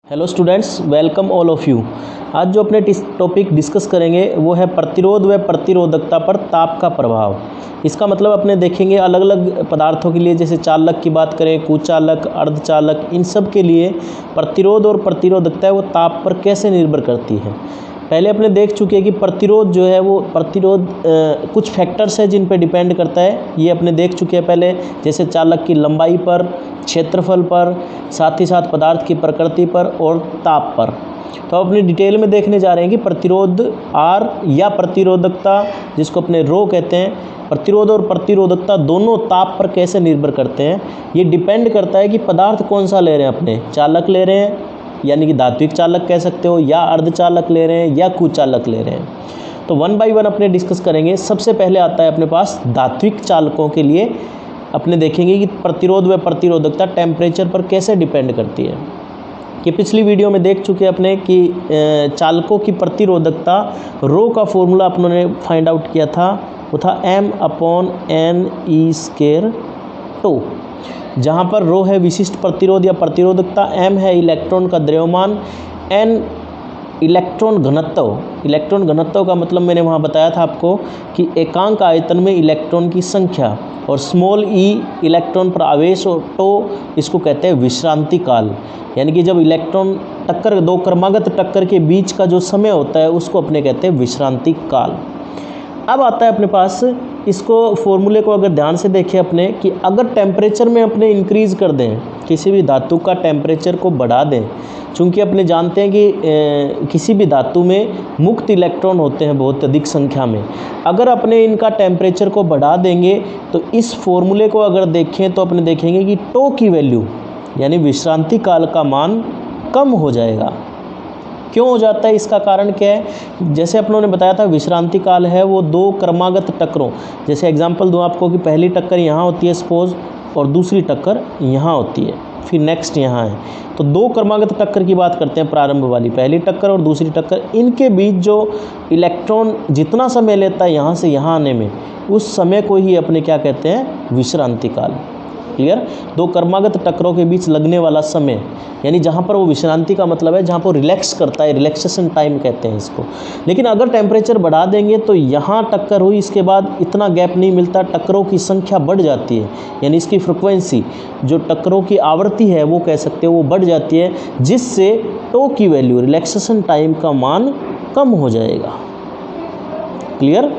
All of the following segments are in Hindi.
Hello students, welcome all of you. आज जो अपने टॉपिक डिस्कस करेंगे वो है प्रतिरोध व प्रतिरोधकता पर ताप का प्रभाव। इसका मतलब अपने देखेंगे अलग अलग पदार्थों के लिए, जैसे चालक की बात करें, कुचालक, अर्धचालक, इन सब के लिए प्रतिरोध और प्रतिरोधकता है वो ताप पर कैसे निर्भर करती है। पहले अपने देख चुके हैं कि प्रतिरोध जो है वो कुछ फैक्टर्स है जिन पे डिपेंड करता है। ये अपने देख चुके हैं पहले, जैसे चालक की लंबाई पर, क्षेत्रफल पर, साथ ही साथ पदार्थ की प्रकृति पर और ताप पर। तो अपनी डिटेल में देखने जा रहे हैं कि प्रतिरोध आर या प्रतिरोधकता, जिसको अपने रो कहते हैं, प्रतिरोध और प्रतिरोधकता दोनों ताप पर कैसे निर्भर करते हैं। ये डिपेंड करता है कि पदार्थ कौन सा ले रहे हैं, अपने चालक ले रहे हैं यानी कि धात्विक चालक कह सकते हो, या अर्धचालक ले रहे हैं या कुचालक ले रहे हैं। तो वन बाय वन अपने डिस्कस करेंगे। सबसे पहले आता है अपने पास धात्विक चालकों के लिए अपने देखेंगे कि प्रतिरोध व प्रतिरोधकता टेम्परेचर पर कैसे डिपेंड करती है। कि पिछली वीडियो में देख चुके अपने कि चालकों की प्रतिरोधकता रो का फॉर्मूला अपनों फाइंड आउट किया था, वो था m/n(e²)। जहाँ पर रो है विशिष्ट प्रतिरोध या प्रतिरोधकता, m है इलेक्ट्रॉन का द्रव्यमान, n इलेक्ट्रॉन घनत्व। इलेक्ट्रॉन घनत्व का मतलब मैंने वहाँ बताया था आपको कि एकांक आयतन में इलेक्ट्रॉन की संख्या, और स्मॉल e इलेक्ट्रॉन पर आवेश, और टो इसको कहते हैं विश्रांति काल। यानी कि जब इलेक्ट्रॉन टक्कर, दो क्रमागत टक्कर के बीच का जो समय होता है उसको अपने कहते हैं विश्रांति काल। अब आता है अपने पास, इसको फॉर्मूले को अगर ध्यान से देखें अपने, कि अगर टेम्परेचर में अपने इंक्रीज़ कर दें, किसी भी धातु का टेम्परेचर को बढ़ा दें, चूँकि अपने जानते हैं कि किसी भी धातु में मुक्त इलेक्ट्रॉन होते हैं बहुत अधिक संख्या में। अगर अपने इनका टेम्परेचर को बढ़ा देंगे तो इस फॉर्मूले को अगर देखें तो अपने देखेंगे कि टो की वैल्यू यानी विश्रांति काल का मान कम हो जाएगा। क्यों हो जाता है, इसका कारण क्या है। जैसे अपनों ने बताया था विश्रांति काल है वो दो क्रमागत टक्करों, जैसे एग्जांपल दूं आपको कि पहली टक्कर यहाँ होती है सपोज, और दूसरी टक्कर यहाँ होती है, फिर नेक्स्ट यहाँ है। तो दो क्रमागत टक्कर की बात करते हैं, प्रारंभ वाली पहली टक्कर और दूसरी टक्कर, इनके बीच जो इलेक्ट्रॉन जितना समय लेता है यहाँ से यहाँ आने में, उस समय को ही अपने क्या कहते हैं, विश्रांति काल। क्लियर। दो क्रमागत टक्करों के बीच लगने वाला समय, यानी जहाँ पर वो विश्रांति का मतलब है जहाँ पर रिलैक्स करता है, रिलैक्सेशन टाइम कहते हैं इसको। लेकिन अगर टेम्परेचर बढ़ा देंगे तो यहाँ टक्कर हुई, इसके बाद इतना गैप नहीं मिलता, टक्करों की संख्या बढ़ जाती है, यानी इसकी फ्रिक्वेंसी, जो टक्करों की आवृत्ति है वो कह सकते हो वो बढ़ जाती है, जिससे टो की वैल्यू, रिलैक्सेशन टाइम का मान कम हो जाएगा। क्लियर।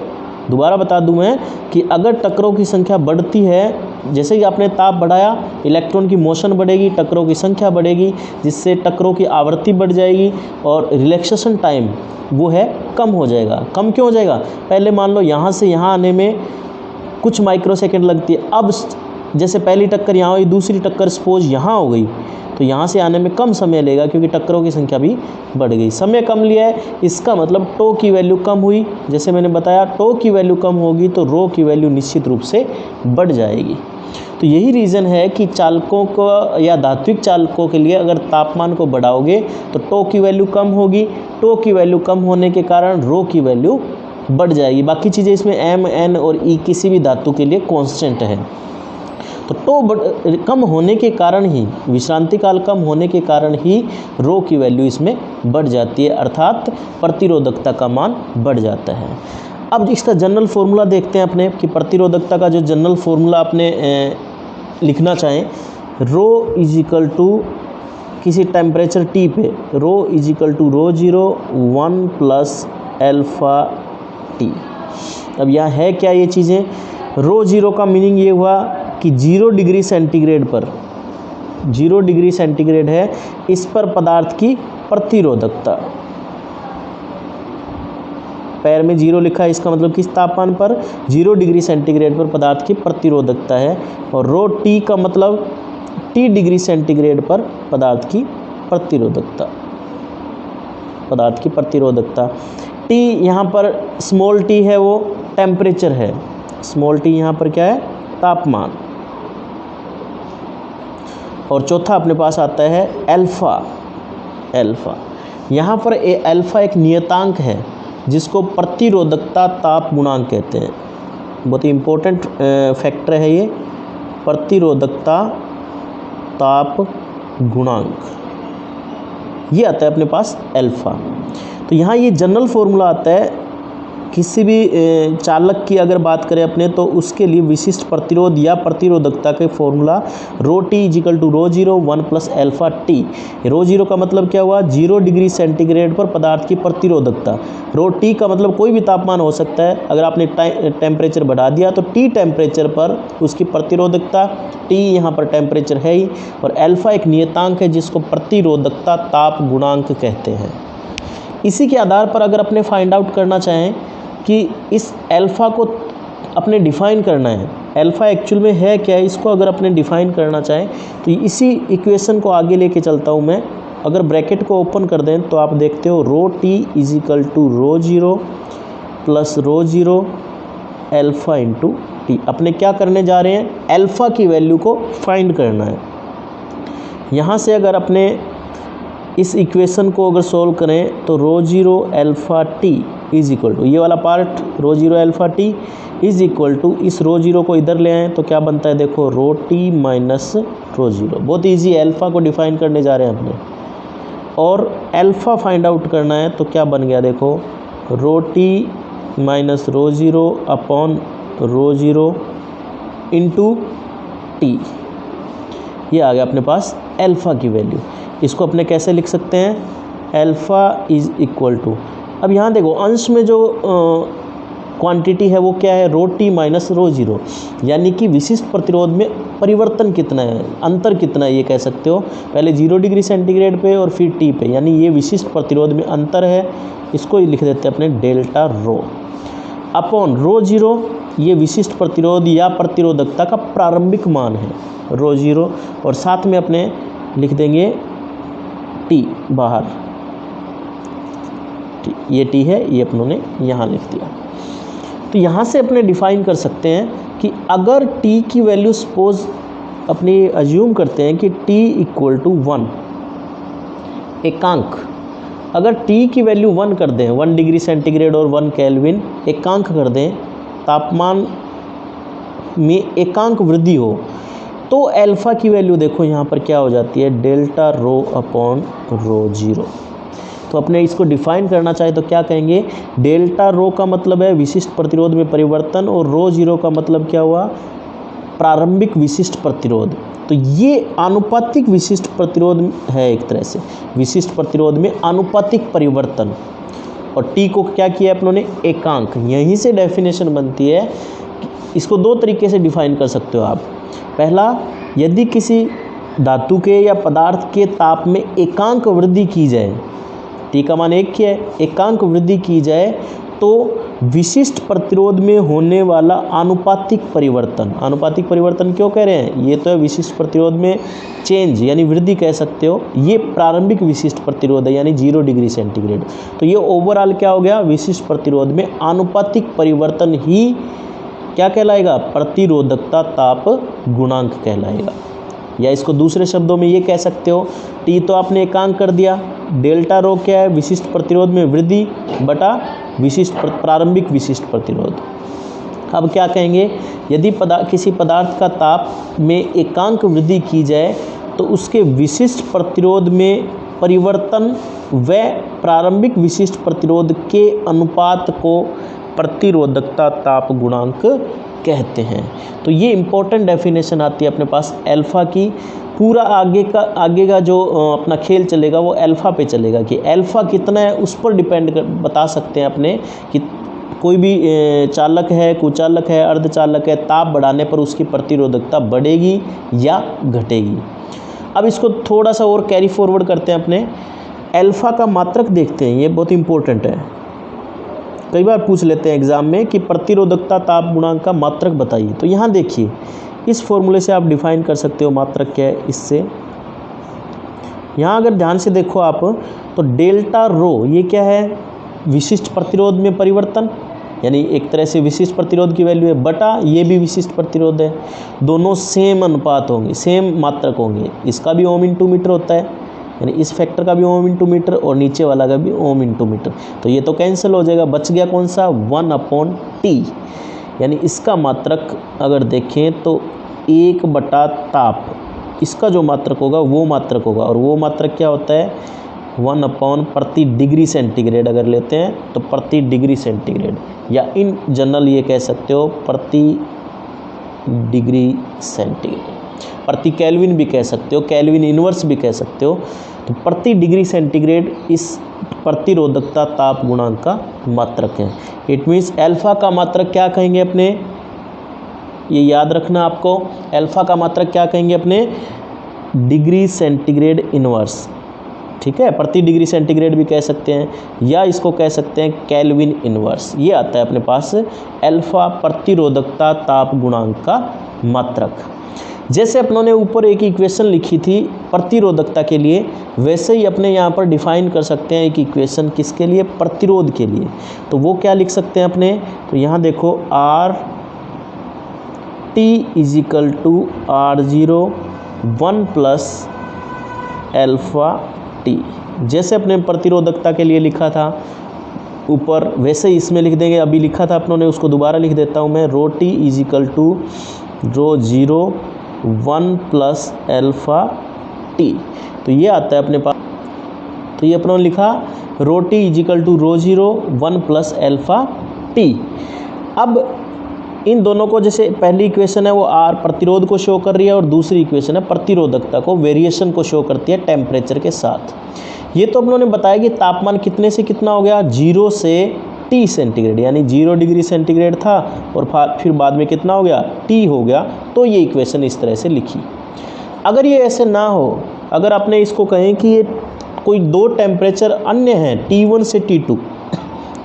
दोबारा बता दूं मैं कि अगर टक्करों की संख्या बढ़ती है, जैसे ही आपने ताप बढ़ाया, इलेक्ट्रॉन की मोशन बढ़ेगी, टक्करों की संख्या बढ़ेगी, जिससे टक्करों की आवृत्ति बढ़ जाएगी और रिलैक्सेशन टाइम वो है कम हो जाएगा। कम क्यों हो जाएगा, पहले मान लो यहाँ से यहाँ आने में कुछ माइक्रोसेकंड लगती है, अब जैसे पहली टक्कर यहाँ हुई, दूसरी टक्कर सपोज यहाँ हो गई, तो यहाँ से आने में कम समय लेगा क्योंकि टक्करों की संख्या भी बढ़ गई। समय कम लिया है, इसका मतलब टो की वैल्यू कम हुई। जैसे मैंने बताया टो की वैल्यू कम होगी तो रो की वैल्यू निश्चित रूप से बढ़ जाएगी। तो यही रीज़न है कि चालकों को या धात्विक चालकों के लिए अगर तापमान को बढ़ाओगे तो टो की वैल्यू कम होगी, टो की वैल्यू कम होने के कारण रो की वैल्यू बढ़ जाएगी। बाकी चीज़ें इसमें m, n और e किसी भी धातु के लिए कांस्टेंट है। तो टो कम होने के कारण ही, विश्रांति काल कम होने के कारण ही रो की वैल्यू इसमें बढ़ जाती है, अर्थात प्रतिरोधकता का मान बढ़ जाता है। अब इसका जनरल फॉर्मूला देखते हैं अपने, कि प्रतिरोधकता का जो जनरल फॉर्मूला आपने लिखना चाहें, रो इज इक्वल टू किसी टेम्परेचर T पे, rho is equal to rho 1 plus alpha T। अब यहाँ है क्या ये चीज़ें, रो 0 का मीनिंग ये हुआ कि 0 डिग्री सेंटीग्रेड पर, 0 डिग्री सेंटीग्रेड है, इस पर पदार्थ की प्रतिरोधकता, पैर में 0 लिखा है, इसका मतलब किस तापमान पर, 0 डिग्री सेंटीग्रेड पर पदार्थ की प्रतिरोधकता है। और रो T का मतलब T डिग्री सेंटीग्रेड पर पदार्थ की प्रतिरोधकता, पदार्थ की प्रतिरोधकता। T यहाँ पर स्मॉल t है वो टेम्परेचर है, स्मॉल t यहाँ पर क्या है, तापमान। और चौथा अपने पास आता है अल्फा। अल्फा यहाँ पर अल्फा एक नियतांक है जिसको प्रतिरोधकता ताप गुणांक कहते हैं। बहुत ही इम्पोर्टेंट फैक्टर है ये, प्रतिरोधकता ताप गुणांक। ये आता है अपने पास अल्फ़ा। तो यहाँ ये जनरल फॉर्मूला आता है किसी भी चालक की अगर बात करें अपने, तो उसके लिए विशिष्ट प्रतिरोध या प्रतिरोधकता के formula rho T is equal to rho zero 1 plus alpha T. Rho zero का मतलब क्या हुआ, 0 डिग्री सेंटीग्रेड पर पदार्थ की प्रतिरोधकता। रो टी का मतलब कोई भी तापमान हो सकता है, अगर आपने टेम्परेचर बढ़ा दिया तो टी टेम्परेचर पर उसकी प्रतिरोधकता, टी यहाँ पर टेम्परेचर है ही, और अल्फा एक नियतांक है जिसको प्रतिरोधकता ताप गुणांक कहते हैं। इसी के आधार पर अगर अपने फाइंड आउट करना चाहें कि इस अल्फ़ा को अपने डिफ़ाइन करना है, अल्फ़ा एक्चुअल में है क्या है, इसको अगर अपने डिफ़ाइन करना चाहें तो इसी इक्वेशन को आगे लेके चलता हूँ मैं। अगर ब्रैकेट को ओपन कर दें तो आप देखते हो rho T is equal to rho zero plus rho zero alpha into T. अपने क्या करने जा रहे हैं, अल्फ़ा की वैल्यू को फाइंड करना है। यहाँ से अगर अपने इस इक्वेशन को अगर सोल्व करें तो rho zero alpha T is equal to, ये वाला part rho zero alpha T is equal to, इस रो जीरो को इधर ले आएँ तो क्या बनता है, देखो rho T minus rho zero. बहुत इजी, अल्फ़ा को डिफ़ाइन करने जा रहे हैं अपने, और अल्फ़ा फाइंड आउट करना है तो क्या बन गया, देखो rho T minus rho zero upon rho zero into T. ये आ गया अपने पास अल्फ़ा की वैल्यू। इसको अपने कैसे लिख सकते हैं, अल्फ़ा इज इक्वल टू, अब यहाँ देखो अंश में जो क्वांटिटी है वो क्या है, rho T minus rho zero, यानी कि विशिष्ट प्रतिरोध में परिवर्तन कितना है, अंतर कितना है ये कह सकते हो। पहले 0 डिग्री सेंटीग्रेड पे और फिर टी पे, यानी ये विशिष्ट प्रतिरोध में अंतर है, इसको लिख देते हैं अपने delta rho upon rho zero, ये विशिष्ट प्रतिरोध या प्रतिरोधकता का प्रारंभिक मान है रो जीरो, और साथ में अपने लिख देंगे टी बाहर, ये टी है, ये अपनों ने यहाँ लिख दिया। तो यहाँ से अपने डिफाइन कर सकते हैं कि अगर टी की वैल्यू सपोज अपने अज्यूम करते हैं कि टी इक्वल टू 1 एकांक, अगर टी की वैल्यू 1 कर दें, 1 डिग्री सेंटीग्रेड और 1 केल्विन एकांक कर दें, तापमान में एकांक वृद्धि हो, तो अल्फ़ा की वैल्यू देखो यहाँ पर क्या हो जाती है, delta rho upon rho zero. तो अपने इसको डिफाइन करना चाहे तो क्या कहेंगे, डेल्टा रो का मतलब है विशिष्ट प्रतिरोध में परिवर्तन, और रो जीरो का मतलब क्या हुआ, प्रारंभिक विशिष्ट प्रतिरोध। तो ये आनुपातिक विशिष्ट प्रतिरोध है, एक तरह से विशिष्ट प्रतिरोध में आनुपातिक परिवर्तन, और टी को क्या किया अपनों ने, एकांक। यहीं से डेफिनेशन बनती है। इसको दो तरीके से डिफाइन कर सकते हो आप। पहला, यदि किसी धातु के या पदार्थ के ताप में एकांक वृद्धि की जाए, टी का मान 1 है, एकांक वृद्धि की जाए तो विशिष्ट प्रतिरोध में होने वाला आनुपातिक परिवर्तन, आनुपातिक परिवर्तन क्यों कह रहे हैं, ये तो है विशिष्ट प्रतिरोध में चेंज यानी वृद्धि कह सकते हो, ये प्रारंभिक विशिष्ट प्रतिरोध है यानी 0 डिग्री सेंटीग्रेड। तो ये ओवरऑल क्या हो गया, विशिष्ट प्रतिरोध में आनुपातिक परिवर्तन ही क्या कहलाएगा, प्रतिरोधकता ताप गुणांक कहलाएगा। या इसको दूसरे शब्दों में ये कह सकते हो, टी तो आपने एकांक कर दिया, डेल्टा रो क्या है, विशिष्ट प्रतिरोध में वृद्धि बटा विशिष्ट प्रारंभिक विशिष्ट प्रतिरोध। अब क्या कहेंगे, यदि किसी पदार्थ का ताप में एकांक वृद्धि की जाए तो उसके विशिष्ट प्रतिरोध में परिवर्तन व प्रारंभिक विशिष्ट प्रतिरोध के अनुपात को प्रतिरोधकता ताप गुणांक कहते हैं। तो ये इम्पोर्टेंट डेफिनेशन आती है अपने पास अल्फ़ा की। पूरा आगे का जो अपना खेल चलेगा वो अल्फ़ा पे चलेगा कि अल्फ़ा कितना है उस पर डिपेंड बता सकते हैं अपने कि कोई भी चालक है, कुचालक है, अर्धचालक है, ताप बढ़ाने पर उसकी प्रतिरोधकता बढ़ेगी या घटेगी। अब इसको थोड़ा सा और कैरी फॉरवर्ड करते हैं, अपने अल्फ़ा का मात्रक देखते हैं, ये बहुत इंपॉर्टेंट है। कई बार पूछ लेते हैं एग्ज़ाम में कि प्रतिरोधकता ताप गुणांक का मात्रक बताइए। तो यहाँ देखिए, इस फॉर्मूले से आप डिफाइन कर सकते हो मात्रक क्या है। इससे यहाँ अगर ध्यान से देखो आप तो डेल्टा रो ये क्या है, विशिष्ट प्रतिरोध में परिवर्तन, यानी एक तरह से विशिष्ट प्रतिरोध की वैल्यू है बटा ये भी विशिष्ट प्रतिरोध है, दोनों सेम अनुपात होंगे, सेम मात्रक होंगे। इसका भी ओम इंटू मीटर होता है, यानी इस फैक्टर का भी ओम इंटू मीटर और नीचे वाला का भी ओम इंटू मीटर। तो ये तो कैंसिल हो जाएगा, बच गया कौन सा, 1/T, यानी इसका मात्रक अगर देखें तो 1 बटा ताप, इसका जो मात्रक होगा वो मात्रक होगा। और वो मात्रक क्या होता है, 1 अपॉन प्रति डिग्री सेंटीग्रेड अगर लेते हैं तो प्रति डिग्री सेंटीग्रेड, या इन जनरल ये कह सकते हो प्रति डिग्री सेंटीग्रेड, प्रति केल्विन भी कह सकते हो, केल्विन इनवर्स भी कह सकते हो। तो प्रति डिग्री सेंटीग्रेड इस प्रतिरोधकता ताप गुणांक का मात्रक है। इट मीन्स अल्फा का मात्रक क्या कहेंगे अपने, ये याद रखना आपको, अल्फा का मात्रक क्या कहेंगे अपने, डिग्री सेंटीग्रेड इनवर्स, ठीक है, प्रति डिग्री सेंटीग्रेड भी कह सकते हैं, या इसको कह सकते हैं केल्विन इनवर्स। ये आता है अपने पास अल्फा प्रतिरोधकता ताप गुणांक का मात्रक। जैसे अपनों ने ऊपर एक इक्वेशन लिखी थी प्रतिरोधकता के लिए, वैसे ही अपने यहाँ पर डिफाइन कर सकते हैं एक इक्वेशन किसके लिए, प्रतिरोध के लिए। तो वो क्या लिख सकते हैं अपने, तो यहाँ देखो R T is equal to R0 1 plus alpha T. जैसे अपने प्रतिरोधकता के लिए लिखा था ऊपर, वैसे ही इसमें लिख देंगे। अभी लिखा था अपनों ने, उसको दोबारा लिख देता हूँ मैं, rho T is equal to rho 0 1 plus alpha T. तो ये आता है अपने पास, तो ये अपनों ने लिखा rho T is equal to rho 0 1 plus alpha T. अब इन दोनों को, जैसे पहली इक्वेशन है वो आर प्रतिरोध को शो कर रही है और दूसरी इक्वेशन है प्रतिरोधकता को, वेरिएशन को शो करती है टेम्परेचर के साथ। ये तो हम लोगों ने बताया कि तापमान कितने से कितना हो गया, 0 से T सेंटीग्रेड, यानी 0 डिग्री सेंटीग्रेड था और फिर बाद में कितना हो गया, T हो गया। तो ये इक्वेशन इस तरह से लिखी। अगर ये ऐसे ना हो, अगर आपने इसको कहें कि ये कोई दो टेम्परेचर अन्य हैं, T1 से T2,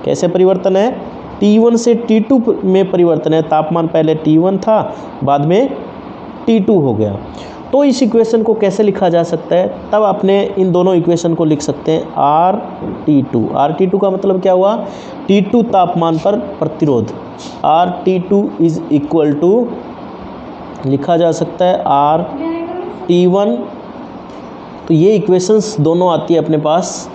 कैसे परिवर्तन है, T1 से T2 में परिवर्तन है, तापमान पहले T1 था बाद में T2 हो गया। तो इस इक्वेशन को कैसे लिखा जा सकता है, तब आपने इन दोनों इक्वेशन को लिख सकते हैं RT2। RT2 का मतलब क्या हुआ, T2 तापमान पर प्रतिरोध। RT2 इज इक्वल टू लिखा जा सकता है RT1। तो ये इक्वेशंस दोनों आती है अपने पास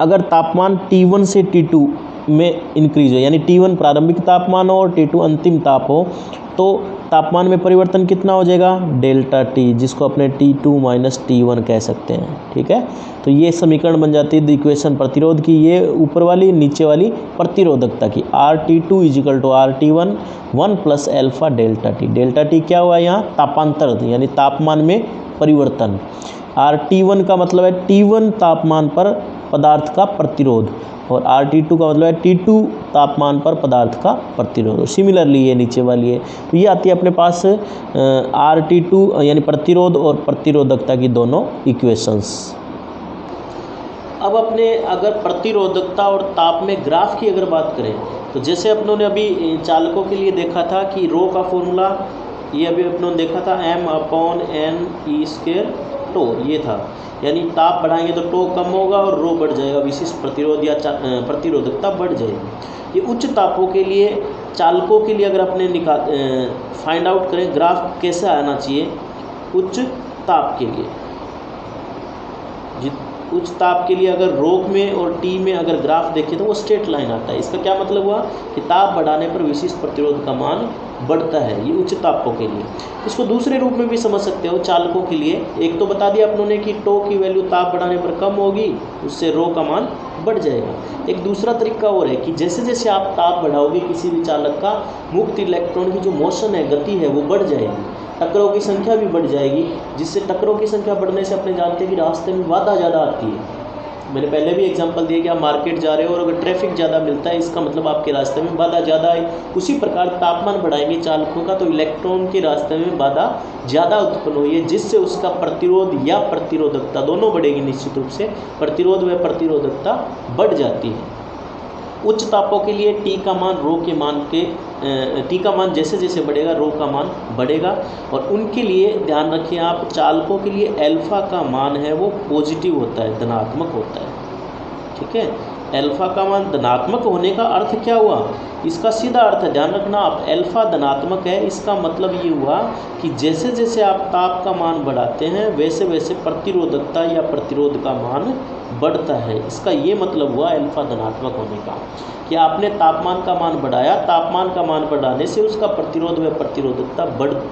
अगर तापमान T1 से T2 में इंक्रीज हो, यानी T1 प्रारंभिक तापमान हो और T2 अंतिम ताप हो, तो तापमान में परिवर्तन कितना हो जाएगा, डेल्टा T, जिसको अपने T2 माइनस T1 कह सकते हैं। ठीक है, तो ये समीकरण बन जाती है इक्वेशन प्रतिरोध की, ये ऊपर वाली, नीचे वाली प्रतिरोधकता की। RT2 is equal to RT1 1 plus alpha delta T। Delta T क्या हुआ यहाँ, तापांतर, यानी तापमान में परिवर्तन। RT1 का मतलब है T1 तापमान पर पदार्थ का प्रतिरोध, और RT2 का मतलब है T2 तापमान पर पदार्थ का प्रतिरोध। सिमिलरली ये नीचे वाली है। तो ये आती है अपने पास RT2 यानी प्रतिरोध और प्रतिरोधकता की दोनों इक्वेशंस। अब अपने अगर प्रतिरोधकता और ताप में ग्राफ की अगर बात करें, तो जैसे अपनों ने अभी चालकों के लिए देखा था कि रो का फॉर्मूला, ये अभी अपनों ने देखा था m/n/e², टो ये था, यानी ताप बढ़ाएंगे तो टो कम होगा और रो बढ़ जाएगा, विशिष्ट प्रतिरोध या प्रतिरोधकता बढ़ जाएगी। ये उच्च तापों के लिए, चालकों के लिए अगर अपने फाइंड आउट करें ग्राफ कैसे आना चाहिए उच्च ताप के लिए, उच्च ताप के लिए अगर रोक में और टी में अगर ग्राफ देखें तो वो स्ट्रेट लाइन आता है। इसका क्या मतलब हुआ कि ताप बढ़ाने पर विशिष्ट प्रतिरोध का मान बढ़ता है, ये उच्च तापों के लिए। इसको दूसरे रूप में भी समझ सकते हो चालकों के लिए। एक तो बता दिया अपनों ने कि टो की वैल्यू ताप बढ़ाने पर कम होगी, उससे रो का मान बढ़ जाएगा। एक दूसरा तरीका और है कि जैसे जैसे आप ताप बढ़ाओगे किसी भी चालक का, मुक्त इलेक्ट्रॉन की जो मोशन है, गति है, वो बढ़ जाएगी, टक्करों की संख्या भी बढ़ जाएगी, जिससे टक्करों की संख्या बढ़ने से अपने जानते हैं कि रास्ते में बाधा ज़्यादा आती है। मैंने पहले भी एग्जांपल दिया कि आप मार्केट जा रहे हो और अगर ट्रैफिक ज़्यादा मिलता है, इसका मतलब आपके रास्ते में बाधा ज़्यादा है। उसी प्रकार तापमान बढ़ाएंगे चालकों का तो इलेक्ट्रॉन के रास्ते में बाधा ज़्यादा उत्पन्न हुई है, जिससे उसका प्रतिरोध या प्रतिरोधकता दोनों बढ़ेगी। निश्चित रूप से प्रतिरोध व प्रतिरोधकता बढ़ जाती है। उच्च तापों के लिए टी का मान रो के मान के टी का मान जैसे जैसे बढ़ेगा रो का मान बढ़ेगा। और उनके लिए ध्यान रखें आप, चालकों के लिए अल्फा का मान है वो पॉजिटिव होता है, धनात्मक होता है। ठीक है, अल्फा का मान धनात्मक होने का अर्थ क्या हुआ, इसका सीधा अर्थ है, ध्यान रखना आप, अल्फा धनात्मक है, इसका मतलब ये हुआ कि जैसे जैसे आप ताप का मान बढ़ाते हैं वैसे वैसे प्रतिरोधकता या प्रतिरोध का मान बढ़ता है। इसका ये मतलब हुआ अल्फा धनात्मक होने का कि आपने तापमान का मान बढ़ाया, तापमान का मान बढ़ाने से उसका प्रतिरोध व प्रतिरोधकता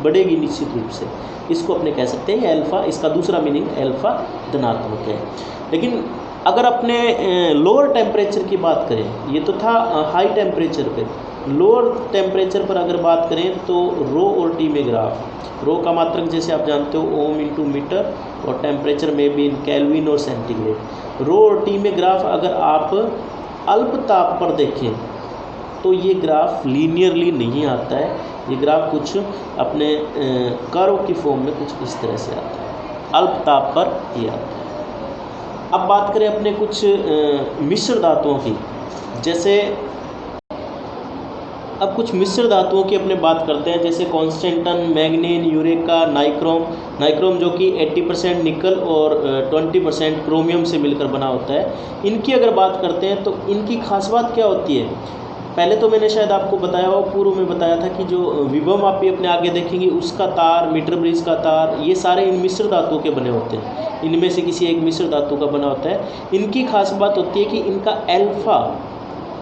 बढ़ेगी निश्चित रूप से। इसको अपने कह सकते हैं अल्फा, इसका दूसरा मीनिंग अल्फा धनात्मक है। लेकिन अगर अपने लोअर टेम्परेचर की बात करें, ये तो था हाई टेम्परेचर पे, लोअर टेम्परेचर पर अगर बात करें तो रो और टी में ग्राफ, रो का मात्रक जैसे आप जानते हो ओम इंटू मीटर और टेम्परेचर में भी इन केल्विन और सेंटीग्रेड। रो और टी में ग्राफ अगर आप अल्प ताप पर देखें तो ये ग्राफ लीनियरली नहीं आता है, ये ग्राफ कुछ अपने कर्व की फॉर्म में कुछ इस तरह से आता है, अल्प ताप पर ये आता है। अब बात करें अपने कुछ मिश्र धातुओं की, जैसे अब कुछ मिश्र धातुओं की अपने बात करते हैं, जैसे कॉन्स्टेंटन, मैग्नीन, यूरेका, नाइक्रोम। नाइक्रोम जो कि 80% निकल और 20% क्रोमियम से मिलकर बना होता है। इनकी अगर बात करते हैं तो इनकी खास बात क्या होती है, पहले तो मैंने शायद आपको बताया हो, पूर्व में बताया था कि जो विभव मापी अपने आगे देखेंगे उसका तार, मीटर ब्रिज का तार, ये सारे इन मिश्र धातुओं के बने होते हैं, इनमें से किसी एक मिश्र धातु का बना होता है। इनकी खास बात होती है कि इनका अल्फा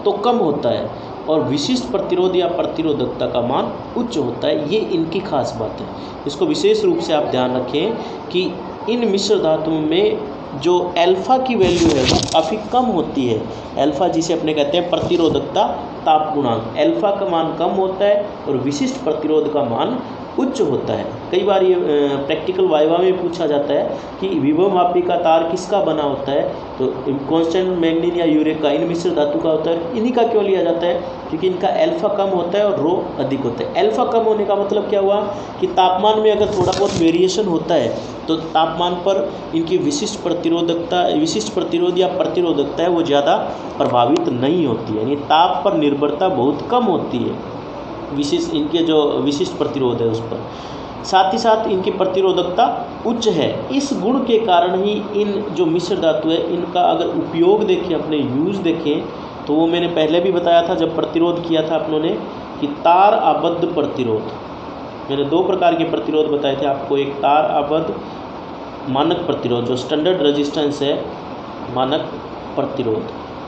तो कम होता है और विशिष्ट प्रतिरोध या प्रतिरोधकता का मान उच्च होता है, ये इनकी खास बात है। इसको विशेष रूप से आप ध्यान रखें कि इन मिश्र धातुओं में जो अल्फा की वैल्यू है वो काफ़ी कम होती है। अल्फा जिसे अपने कहते हैं प्रतिरोधकता ताप गुणांक, अल्फा का मान कम होता है और विशिष्ट प्रतिरोध का मान उच्च होता है। कई बार ये प्रैक्टिकल वाइवा में पूछा जाता है कि विभव मापी का तार किसका बना होता है, तो कॉन्स्टेंट, मैग्नीन या यूरेका, इन मिश्र धातु का होता है। इन्हीं का क्यों लिया जाता है, क्योंकि इनका अल्फा कम होता है और रो अधिक होता है। अल्फा कम होने का मतलब क्या हुआ कि तापमान में अगर थोड़ा बहुत वेरिएशन होता है तो तापमान पर इनकी विशिष्ट प्रतिरोधकता, विशिष्ट प्रतिरोध या प्रतिरोधकता है वो ज़्यादा प्रभावित नहीं होती है, यानी ताप पर निर्भरता बहुत कम होती है, विशिष्ट इनके जो विशिष्ट प्रतिरोध है उस पर। साथ ही साथ इनकी प्रतिरोधकता उच्च है। इस गुण के कारण ही इन जो मिश्र धातु है इनका अगर उपयोग देखें, अपने यूज़ देखें, तो वो मैंने पहले भी बताया था जब प्रतिरोध किया था अपनों ने कि तार आबद्ध प्रतिरोध, मैंने दो प्रकार के प्रतिरोध बताए थे आपको, एक तार आबद्ध मानक प्रतिरोध जो स्टैंडर्ड रेजिस्टेंस है, मानक प्रतिरोध,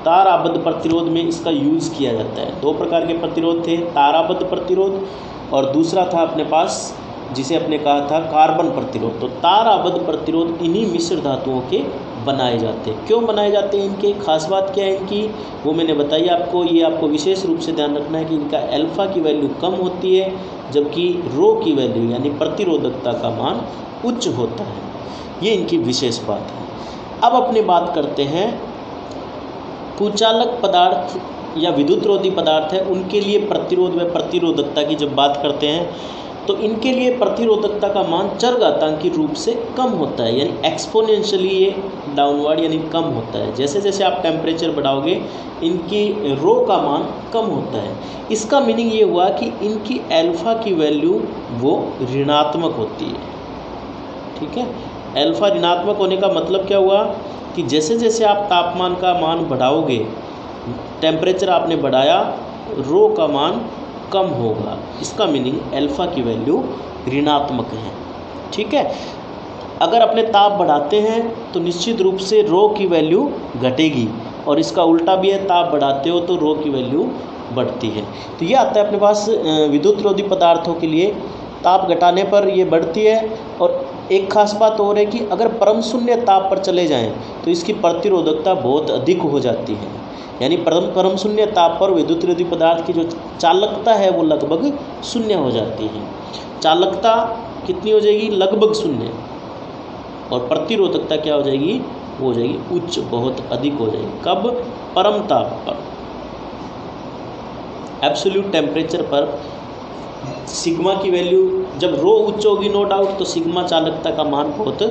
तार आबद्ध प्रतिरोध में इसका यूज़ किया जाता है। दो प्रकार के प्रतिरोध थे, तार आबद्ध प्रतिरोध और दूसरा था अपने पास जिसे अपने कहा था कार्बन प्रतिरोध। तो तार आबद्ध प्रतिरोध इन्हीं मिश्र धातुओं के बनाए जाते हैं। क्यों बनाए जाते हैं, इनके खास बात क्या है इनकी, वो मैंने बताई आपको। ये आपको विशेष रूप से ध्यान रखना है कि इनका अल्फा की वैल्यू कम होती है जबकि रो की वैल्यू यानी प्रतिरोधकता का मान उच्च होता है, ये इनकी विशेष बात है। अब अपनी बात करते हैं कुचालक पदार्थ या विद्युतरोधी पदार्थ है उनके लिए प्रतिरोध व प्रतिरोधकता की जब बात करते हैं तो इनके लिए प्रतिरोधकता का मान चरघातांकी रूप से कम होता है, यानी एक्सपोनेंशियली ये डाउनवर्ड यानी कम होता है। जैसे जैसे आप टेम्परेचर बढ़ाओगे इनकी रो का मान कम होता है। इसका मीनिंग ये हुआ कि इनकी अल्फा की वैल्यू वो ऋणात्मक होती है, ठीक है। अल्फा ऋणात्मक होने का मतलब क्या हुआ कि जैसे जैसे आप तापमान का मान बढ़ाओगे, टेम्परेचर आपने बढ़ाया, रो का मान कम होगा, इसका मीनिंग अल्फा की वैल्यू ऋणात्मक है, ठीक है। अगर अपने ताप बढ़ाते हैं तो निश्चित रूप से रो की वैल्यू घटेगी और इसका उल्टा भी है, ताप बढ़ाते हो तो रो की वैल्यू बढ़ती है। तो ये आता है अपने पास विद्युतरोधी पदार्थों के लिए, ताप घटाने पर ये बढ़ती है। और एक खास बात और है कि अगर परम शून्य ताप पर चले जाएं तो इसकी प्रतिरोधकता बहुत अधिक हो जाती है, यानी परम शून्य ताप पर विद्युतरोधी पदार्थ की जो चालकता है वो लगभग शून्य हो जाती है। चालकता कितनी हो जाएगी, लगभग शून्य, और प्रतिरोधकता क्या हो जाएगी, वो हो जाएगी उच्च, बहुत अधिक हो जाएगी। कब, परम ताप पर, एब्सोल्यूट टेम्परेचर पर सिग्मा की वैल्यू जब रो उच्च होगी नो डाउट तो सिग्मा चालकता का मान बहुत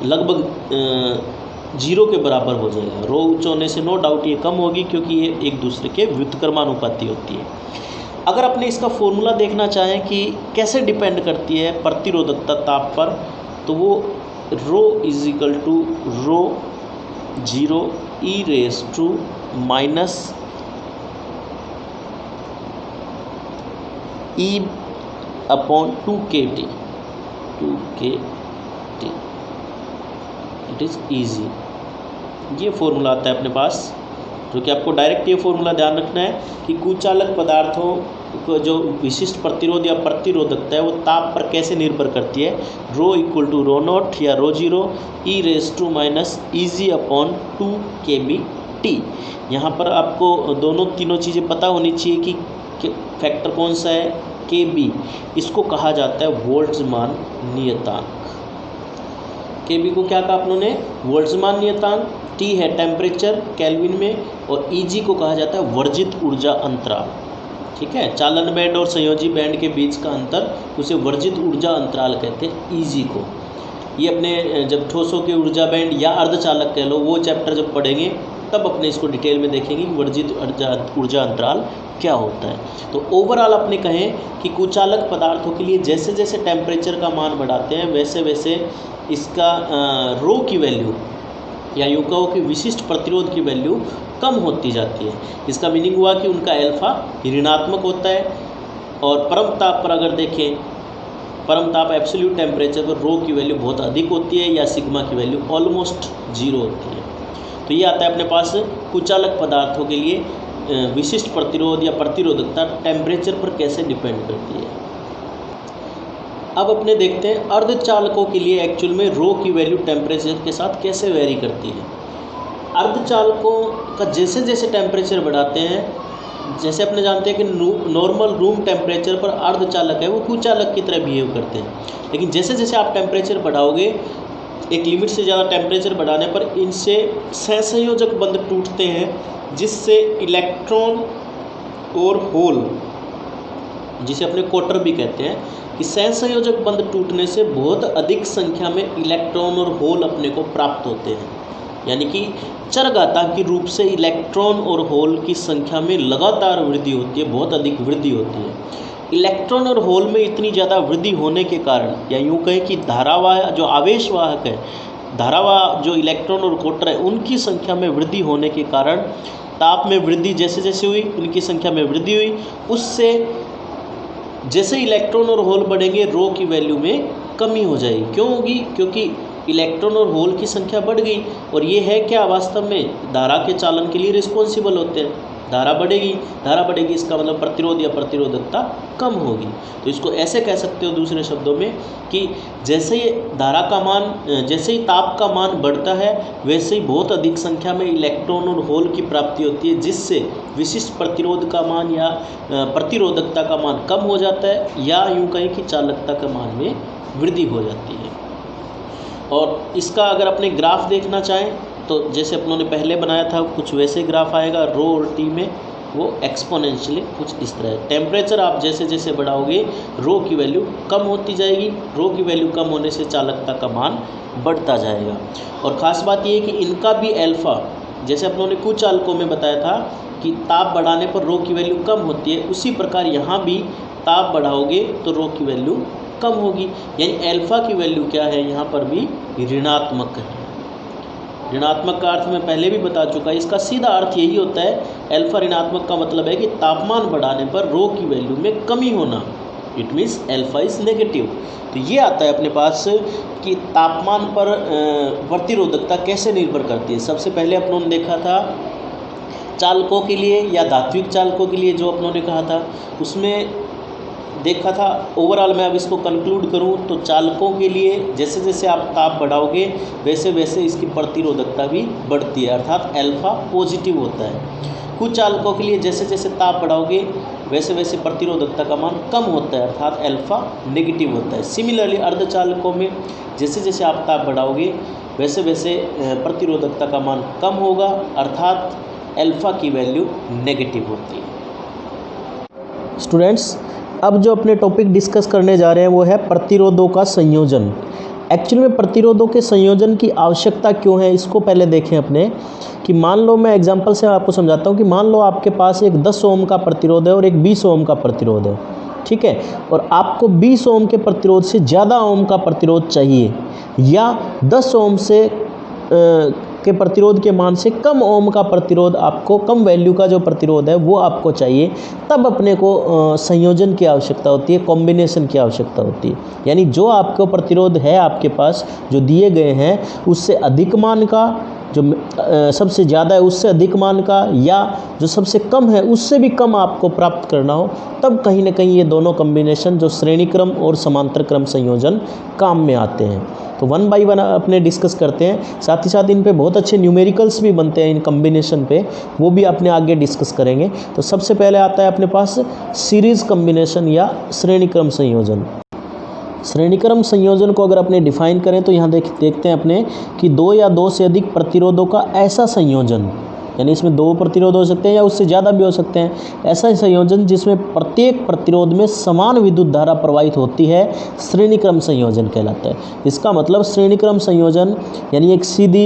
लगभग जीरो के बराबर हो जाएगा। रो उच्च होने से नो डाउट ये कम होगी क्योंकि ये एक दूसरे के व्युत्क्रमानुपाती होती है। अगर अपने इसका फॉर्मूला देखना चाहें कि कैसे डिपेंड करती है प्रतिरोधकता ताप पर, तो वो rho is equal to rho 0 e raise to minus e upon 2kT, it is easy. ये फॉर्मूला आता है अपने पास, जो कि आपको डायरेक्ट ये फॉर्मूला ध्यान रखना है कि कुचालक पदार्थों जो विशिष्ट प्रतिरोध या प्रतिरोधकता है वो ताप पर कैसे निर्भर करती है, rho equal to rho not या rho zero e raise to minus E G upon 2 kBT। यहाँ पर आपको दोनों तीनों चीज़ें पता होनी चाहिए कि फैक्टर कौन सा है, KB। इसको कहा जाता है वोल्ट्जमान नियतांक। KB को क्या कहा आप लोगों ने, वोल्ट्जमान नियतांक। T है टेम्परेचर केल्विन में, और EG को कहा जाता है वर्जित ऊर्जा अंतराल। ठीक है, चालन बैंड और संयोजी बैंड के बीच का अंतर, उसे वर्जित ऊर्जा अंतराल कहते हैं, EG को। ये अपने जब ठोसों के ऊर्जा बैंड या अर्धचालक कह लो, वो चैप्टर जब पढ़ेंगे तब अपने इसको डिटेल में देखेंगे कि वर्जित ऊर्जा अंतराल क्या होता है। तो ओवरऑल अपने कहें कि कुचालक पदार्थों के लिए जैसे जैसे टेम्परेचर का मान बढ़ाते हैं वैसे वैसे इसका रो की वैल्यू या यूँ कहो कि विशिष्ट प्रतिरोध की वैल्यू कम होती जाती है। इसका मीनिंग हुआ कि उनका अल्फा ऋणात्मक होता है, और परम ताप पर अगर देखें, परम ताप एब्सोल्यूट टेम्परेचर पर रो की वैल्यू बहुत अधिक होती है या सिग्मा की वैल्यू ऑलमोस्ट 0 होती है। तो ये आता है अपने पास कुचालक पदार्थों के लिए विशिष्ट प्रतिरोध या प्रतिरोधकता टेम्परेचर पर कैसे डिपेंड करती है। अब अपने देखते हैं अर्धचालकों के लिए एक्चुअल में रो की वैल्यू टेम्परेचर के साथ कैसे वेरी करती है। अर्धचालकों का जैसे जैसे टेम्परेचर बढ़ाते हैं, जैसे अपने जानते हैं कि नॉर्मल रूम टेम्परेचर पर अर्धचालक है वो कुचालक की तरह बिहेव करते हैं, लेकिन जैसे जैसे आप टेम्परेचर बढ़ाओगे, एक लिमिट से ज़्यादा टेम्परेचर बढ़ाने पर इनसे सहसंयोजक बंध टूटते हैं, जिससे इलेक्ट्रॉन और होल, जिसे अपने कोटर भी कहते हैं, कि सहसंयोजक बंध टूटने से बहुत अधिक संख्या में इलेक्ट्रॉन और होल अपने को प्राप्त होते हैं। यानी कि चरघातांकी रूप से इलेक्ट्रॉन और होल की संख्या में लगातार वृद्धि होती है, बहुत अधिक वृद्धि होती है। इलेक्ट्रॉन और होल में इतनी ज़्यादा वृद्धि होने के कारण, या यूँ कहें कि धारावाह जो आवेशवाहक है, धारावाह जो इलेक्ट्रॉन और कोटर है, उनकी संख्या में वृद्धि होने के कारण ताप में वृद्धि जैसे जैसे हुई, उनकी संख्या में वृद्धि हुई। उससे जैसे इलेक्ट्रॉन और होल बढ़ेंगे, रो की वैल्यू में कमी हो जाएगी। क्यों होगी? क्योंकि इलेक्ट्रॉन और होल की संख्या बढ़ गई, और ये है क्या वास्तव में धारा के चालन के लिए रिस्पॉन्सिबल होते हैं। धारा बढ़ेगी इसका मतलब प्रतिरोध या प्रतिरोधकता कम होगी। तो इसको ऐसे कह सकते हो दूसरे शब्दों में कि जैसे ही धारा का मान, जैसे ही ताप का मान बढ़ता है, वैसे ही बहुत अधिक संख्या में इलेक्ट्रॉन और होल की प्राप्ति होती है, जिससे विशिष्ट प्रतिरोध का मान या प्रतिरोधकता का मान कम हो जाता है, या यूँ कहें कि चालकता के मान में वृद्धि हो जाती है। और इसका अगर अपने ग्राफ देखना चाहें तो जैसे अपनों ने पहले बनाया था कुछ वैसे ग्राफ आएगा। रो और टी में वो एक्सपोनेंशियली कुछ इस तरह है। टेम्परेचर आप जैसे जैसे बढ़ाओगे, रो की वैल्यू कम होती जाएगी, रो की वैल्यू कम होने से चालकता का मान बढ़ता जाएगा। और ख़ास बात ये है कि इनका भी अल्फा, जैसे अपनों ने कुछ चालकों में बताया था कि ताप बढ़ाने पर रो की वैल्यू कम होती है, उसी प्रकार यहाँ भी ताप बढ़ाओगे तो रो की वैल्यू कम होगी। यानी अल्फा की वैल्यू क्या है, यहाँ पर भी ऋणात्मक है। ऋणात्मक का अर्थ मैं पहले भी बता चुका है, इसका सीधा अर्थ यही होता है। अल्फा ऋणात्मक का मतलब है कि तापमान बढ़ाने पर रो की वैल्यू में कमी होना, it means alpha is negative. तो ये आता है अपने पास कि तापमान पर प्रतिरोधकता कैसे निर्भर करती है। सबसे पहले अपनों ने देखा था चालकों के लिए या धात्विक चालकों के लिए, जो अपनों ने कहा था उसमें देखा था। ओवरऑल मैं अब इसको कंक्लूड करूं तो चालकों के लिए जैसे जैसे आप ताप बढ़ाओगे वैसे वैसे इसकी प्रतिरोधकता भी बढ़ती है, अर्थात अल्फा पॉजिटिव होता है। कुछ चालकों के लिए जैसे जैसे ताप बढ़ाओगे वैसे वैसे प्रतिरोधकता का मान कम होता है, अर्थात अल्फा नेगेटिव होता है। सिमिलरली अर्धचालकों में जैसे जैसे आप ताप बढ़ाओगे वैसे वैसे प्रतिरोधकता का मान कम होगा, अर्थात अल्फा की वैल्यू नेगेटिव होती है। स्टूडेंट्स, अब जो अपने टॉपिक डिस्कस करने जा रहे हैं वो है प्रतिरोधों का संयोजन। एक्चुअली में प्रतिरोधों के संयोजन की आवश्यकता क्यों है, इसको पहले देखें अपने कि मान लो, मैं एग्जांपल से आपको समझाता हूँ कि मान लो आपके पास एक 10 ओम का प्रतिरोध है और एक 20 ओम का प्रतिरोध है, ठीक है, और आपको 20 ओम के प्रतिरोध से ज़्यादा ओम का प्रतिरोध चाहिए या 10 ओम से के प्रतिरोध के मान से कम ओम का प्रतिरोध, आपको कम वैल्यू का जो प्रतिरोध है वो आपको चाहिए, तब अपने को संयोजन की आवश्यकता होती है, कॉम्बिनेशन की आवश्यकता होती है। यानी जो आपको प्रतिरोध है आपके पास जो दिए गए हैं उससे अधिक मान का जो सबसे ज़्यादा है उससे अधिक मान का, या जो सबसे कम है उससे भी कम आपको प्राप्त करना हो, तब कहीं ना कहीं ये दोनों कॉम्बिनेशन जो श्रेणी क्रम और समांतर क्रम संयोजन काम में आते हैं। तो 1 बाय 1 अपने डिस्कस करते हैं, साथ ही साथ इन पे बहुत अच्छे न्यूमेरिकल्स भी बनते हैं इन कॉम्बिनेशन पे, वो भी अपने आगे डिस्कस करेंगे। तो सबसे पहले आता है अपने पास सीरीज़ कॉम्बिनेशन या श्रेणी क्रम संयोजन। श्रेणी क्रम संयोजन को अगर अपने डिफाइन करें तो यहाँ देखते हैं अपने कि 2 या 2 से अधिक प्रतिरोधों का ऐसा संयोजन, यानी इसमें 2 प्रतिरोध हो सकते हैं या उससे ज़्यादा भी हो सकते हैं, ऐसा संयोजन जिसमें प्रत्येक प्रतिरोध में समान विद्युत धारा प्रवाहित होती है, श्रेणी क्रम संयोजन कहलाता है। इसका मतलब श्रेणी क्रम संयोजन यानी एक सीधी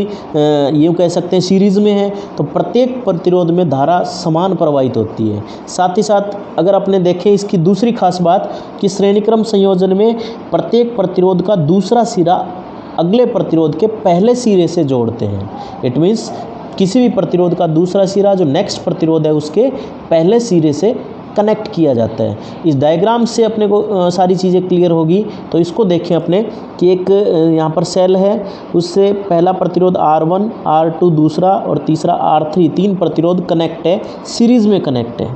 यूँ कह सकते हैं सीरीज़ में है तो प्रत्येक प्रतिरोध में धारा समान प्रवाहित होती है। साथ ही साथ अगर अपने देखें इसकी दूसरी खास बात कि श्रेणी क्रम संयोजन में प्रत्येक प्रतिरोध का दूसरा सिरा अगले प्रतिरोध के पहले सिरे से जोड़ते हैं। इट मीन्स किसी भी प्रतिरोध का दूसरा सिरा जो नेक्स्ट प्रतिरोध है उसके पहले सिरे से कनेक्ट किया जाता है। इस डायग्राम से अपने को सारी चीज़ें क्लियर होगी। तो इसको देखें अपने कि एक यहाँ पर सेल है, उससे पहला प्रतिरोध R1, R2 दूसरा और तीसरा R3, 3 प्रतिरोध कनेक्ट है, सीरीज़ में कनेक्ट है।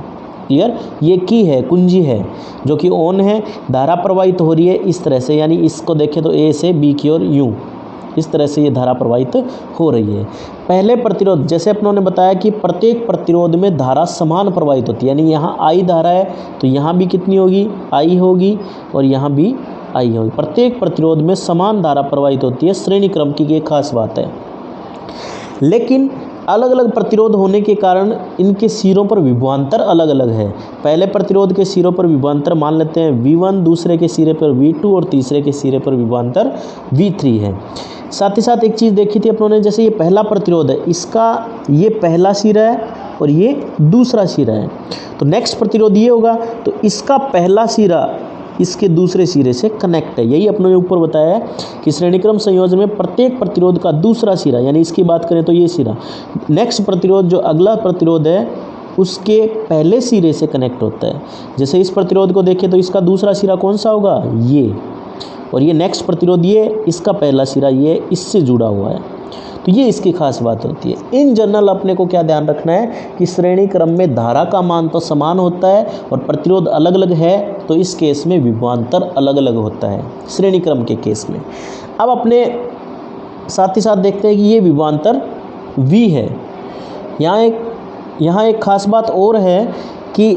क्लियर, ये की है, कुंजी है जो कि ऑन है, धारा प्रवाहित हो रही है इस तरह से, यानी इसको देखें तो A से B की ओर यूँ इस तरह से ये धारा प्रवाहित हो रही है। पहले प्रतिरोध जैसे अपनों ने बताया कि प्रत्येक प्रतिरोध में धारा समान प्रवाहित होती है, यानी यहाँ I धारा है तो यहाँ भी कितनी होगी, I होगी और यहाँ भी I होगी। प्रत्येक प्रतिरोध में समान धारा प्रवाहित होती है, श्रेणी क्रम की ये खास बात है। लेकिन अलग अलग प्रतिरोध होने के कारण इनके सिरों पर विभवांतर अलग अलग है। पहले प्रतिरोध के सिरों पर विभवांतर मान लेते हैं V1, दूसरे के सिरे पर V2 और तीसरे के सिरे पर विभवांतर V3 है। साथ ही साथ एक चीज़ देखी थी अपनों ने, जैसे ये पहला प्रतिरोध है, इसका ये पहला सिरा है और ये दूसरा सिरा है, तो नेक्स्ट प्रतिरोध ये होगा तो इसका पहला सिरा इसके दूसरे सिरे से कनेक्ट है। यही अपनों ने ऊपर बताया है कि श्रेणीक्रम संयोजन में प्रत्येक प्रतिरोध का दूसरा सिरा, यानी इसकी बात करें तो ये सिरा नेक्स्ट प्रतिरोध जो अगला प्रतिरोध है उसके पहले सिरे से कनेक्ट होता है। जैसे इस प्रतिरोध को देखें तो इसका दूसरा सिरा कौन सा होगा, ये, और ये नेक्स्ट प्रतिरोध ये, इसका पहला सिरा ये इससे जुड़ा हुआ है। तो ये इसकी खास बात होती है। इन जनरल अपने को क्या ध्यान रखना है कि श्रेणी क्रम में धारा का मान तो समान होता है और प्रतिरोध अलग अलग है, तो इस केस में विभवांतर अलग अलग होता है श्रेणी क्रम के केस में। अब अपने साथ ही साथ देखते हैं कि ये विभवांतर V है। यहाँ एक खास बात और है कि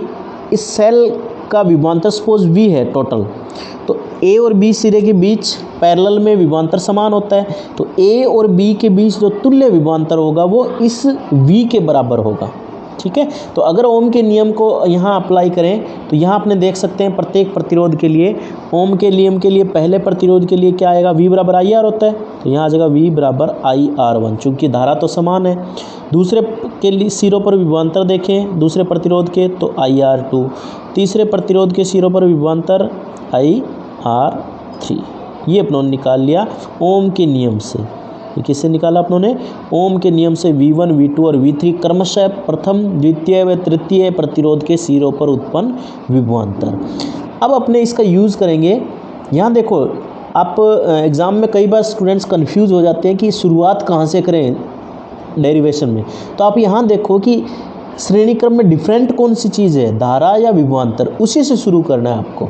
इस सेल का विभवांतर सपोज V है टोटल, तो A और B सिरे के बीच पैरेलल में विभवांतर समान होता है, तो A और B के बीच जो तुल्य विभवांतर होगा वो इस V के बराबर होगा। ठीक है, तो अगर ओम के नियम को यहाँ अप्लाई करें तो यहाँ अपने देख सकते हैं प्रत्येक प्रतिरोध के लिए ओम के नियम के लिए पहले प्रतिरोध के लिए क्या आएगा, V बराबर IR होता है, तो यहाँ आ जाएगा V बराबर IR1, चूँकि धारा तो समान है। दूसरे के लिए सिरों पर विभवांतर देखें दूसरे प्रतिरोध के तो IR2, तीसरे प्रतिरोध के सिरों पर विभवांतर IR3। ये अपनों ने निकाल लिया ओम के नियम से। ये किससे निकाला अपनों ने, ओम के नियम से V1, V2 और V3 क्रमशः प्रथम, द्वितीय व तृतीय प्रतिरोध के सिरों पर उत्पन्न विभवांतर। अब अपने इसका यूज़ करेंगे। यहाँ देखो आप एग्ज़ाम में कई बार स्टूडेंट्स कंफ्यूज हो जाते हैं कि शुरुआत कहाँ से करें डेरिवेशन में, तो आप यहाँ देखो कि श्रेणी क्रम में डिफरेंट कौन सी चीज़ है, धारा या विभवांतर, उसी से शुरू करना है आपको।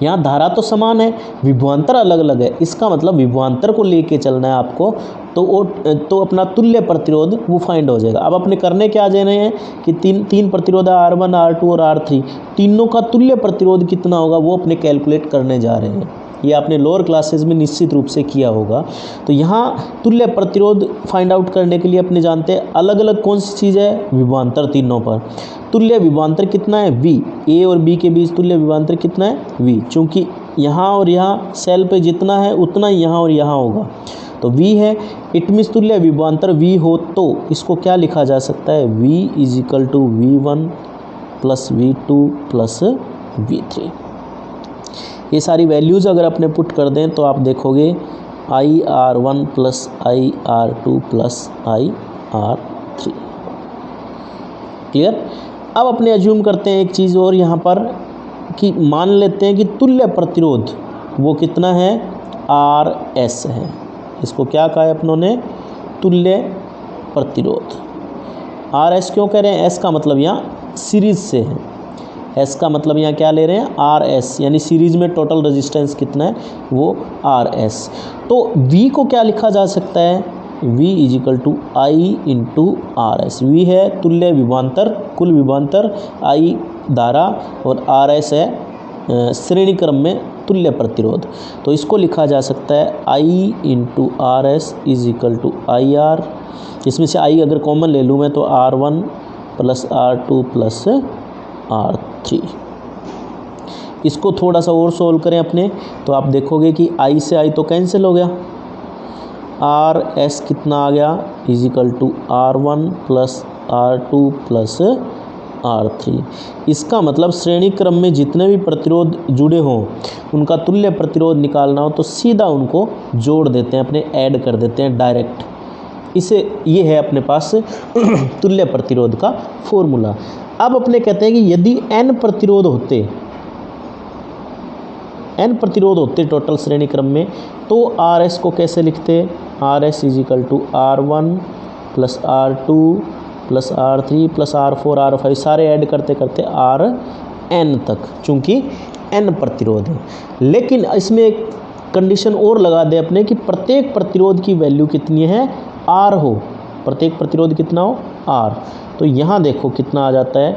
यहाँ धारा तो समान है, विभवांतर अलग अलग है, इसका मतलब विभवांतर को लेके चलना है आपको, तो अपना तुल्य प्रतिरोध वो फाइंड हो जाएगा। अब अपने करने क्या जा रहे हैं कि तीन प्रतिरोध है R1, R2 और R3, तीनों का तुल्य प्रतिरोध कितना होगा वो अपने कैलकुलेट करने जा रहे हैं। ये आपने लोअर क्लासेस में निश्चित रूप से किया होगा। तो यहाँ तुल्य प्रतिरोध फाइंड आउट करने के लिए अपने जानते हैं अलग अलग कौन सी चीज़ है, विभवांतर तीनों पर। तुल्य विभवांतर कितना है V, A और B के बीच तुल्य विभवांतर कितना है V, चूँकि यहाँ और यहाँ सेल पे जितना है उतना ही यहाँ और यहाँ होगा, तो V है। इट मीन्स तुल्य विभवांतर V हो तो इसको क्या लिखा जा सकता है, V is equal to V1 plus V2 plus V3। ये सारी वैल्यूज़ अगर अपने पुट कर दें तो आप देखोगे IR1 plus IR2 plus IR3। Clear. अब अपने अज्यूम करते हैं एक चीज़ और यहाँ पर कि मान लेते हैं कि तुल्य प्रतिरोध वो कितना है, RS है। इसको क्या कहा है अपनों ने, तुल्य प्रतिरोध। आर एस क्यों कह रहे हैं? एस का मतलब यहाँ सीरीज से है, एस का मतलब यहाँ क्या ले रहे हैं? आर एस, यानी सीरीज में टोटल रेजिस्टेंस कितना है वो आर एस। तो वी को क्या लिखा जा सकता है? V is equal to I into R S. V है तुल्य विभवांतर, कुल विभवांतर, आई धारा और आर एस है श्रेणी क्रम में तुल्य प्रतिरोध। तो इसको लिखा जा सकता है I into R S is equal to I R. इसमें से आई अगर कॉमन ले लूँ मैं तो R1 plus R2 plus R3। इसको थोड़ा सा और सोल्व करें अपने, तो आप देखोगे कि आई से आई तो कैंसिल हो गया, आर एस कितना आ गया? Is equal to R1 plus R2 plus R3। इसका मतलब श्रेणी क्रम में जितने भी प्रतिरोध जुड़े हों उनका तुल्य प्रतिरोध निकालना हो तो सीधा उनको जोड़ देते हैं, अपने ऐड कर देते हैं डायरेक्ट। इसे ये है अपने पास तुल्य प्रतिरोध का फॉर्मूला। अब अपने कहते हैं कि यदि n प्रतिरोध होते टोटल श्रेणी क्रम में, तो आर एस को कैसे लिखते? R S is equal to R1 plus R2 plus R3 plus R4 R5 सारे ऐड करते करते Rn तक, चूँकि n प्रतिरोध है। लेकिन इसमें एक कंडीशन और लगा दे अपने कि प्रत्येक प्रतिरोध की वैल्यू कितनी है? R हो, प्रत्येक प्रतिरोध कितना हो? R। तो यहाँ देखो कितना आ जाता है,